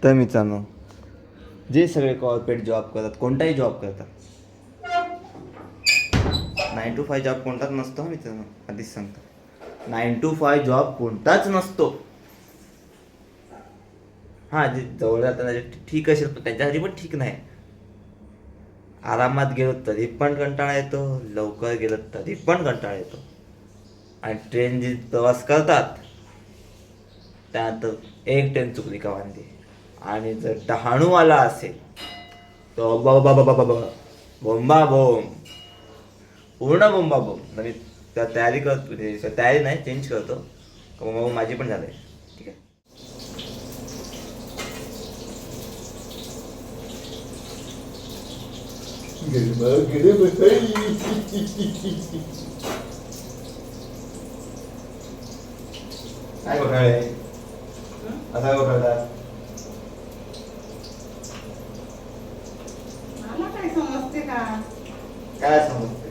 तर मित्रांनो, जे सगळे कॉर्पोरेट जॉब करतात, कोणताही जॉब करतात, 9 to 5 जॉब कोणताच नसतो मित्रांनो. आधीच सांगतो, 9 to 5 जॉब कोणताच नसतो. हां, जे जवळ जाताना ठीक असेल, पण त्यांच्यासाठी पण ठीक नाही. आरामात गेलो तरी पण कंटाळा येतो, लवकर गेलो तरी पण कंटाळा येतो. आणि ट्रेन जी प्रवास करतात त्यानंतर एक ट्रेन चुकली का वांदे. आणि जर डहाणू आला असेल तर बाबा बाबा बाबा बोंबा बोंब, पूर्ण बोंबा बोंब. मी त्या तयारी करतो, तयारी नाही, चेंज करतो. मग माझी पण झालंय. ठीक आहे. काय घोटाळे असा घोटाळा. मला काय समजते का? काय समजते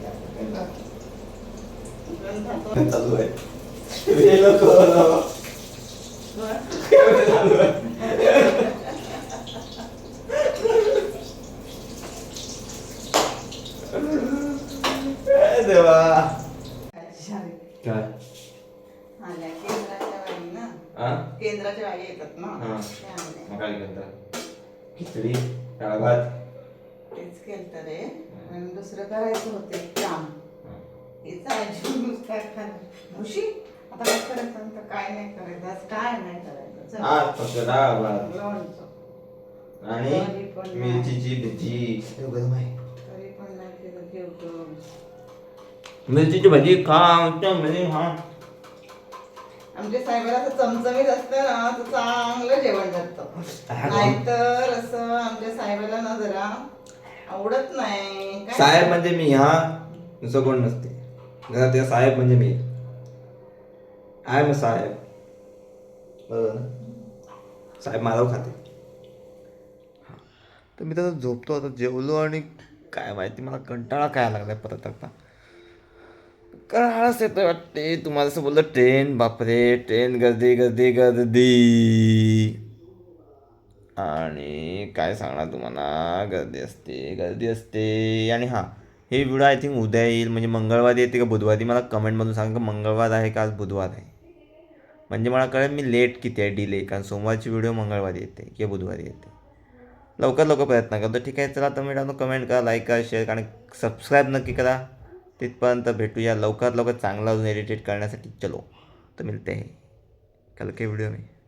ग्रंथातून काय चालू आहे. हे लोक चालू आहे. काय देवा. काय आल्या केंद्राच्या बाई ना, हा केंद्राच्या बाई येतात ना, हा. त्या आल्या. मग काय करता, खिचडी डाळ भात. तेच केलं रे, आणि दुसरं करायचं होते काम. हिचा आजी नुसता खाणं मुशी. आता काय करायचं, आता काय नाही करायचं, आज काय नाही करायचं. चल. आज फक्त डाळ भात लोणचं. आणि तरी पण नाही. मिरचीची भजी. गरम आहे. तरी पण नाही केलं, जेवतो. मिरचीची भजी खा म्हणजे हा. आमच्या साहेबाला असं चमचमीत असतं ना, तर चांगलं जेवण जातं. नाहीतर असं आमच्या साहेबाला ना जरा आवडत नाही. काय साहेब म्हणजे मी, हा दुसरं कोण नसते घरात. त्या साहेब म्हणजे मी. आय एम साहेब. बरोबर ना. साहेब माधव खाते. तर मी त्याचा झोपतो आता. जेवलो आणि काय माहिती मला कंटाळा काय लागलाय परत आता. आळस येतोय वाटते. तुम्हाला असं बोललं ट्रेन, बापरे ट्रेन, गर्दी गर्दी गर्दी. आणि काय सांगणार तुम्हाला, गर्दी असते गर्दी असते. आणि हां, हे व्हिडिओ आय थिंक उद्या येईल, म्हणजे मंगळवारी येते का बुधवारी. मला कमेंटमधून सांगा का मंगळवार आहे का आज बुधवार आहे, म्हणजे मला कळेल मी लेट किती आहे, डिले. कारण सोमवारची व्हिडिओ मंगळवारी येते किंवा बुधवारी येते. लवकर लवकर प्रयत्न करतो. ठीक आहे, चला तर मित्रांनो, कमेंट करा, लाईक करा, शेअर आणि सबस्क्राईब नक्की करा. तिथपर्यंत भेटूया लवकरात लवकर चांगला अजून एडिटेट करण्यासाठी. चलो तर मिळते आहे कल के व्हिडिओ में.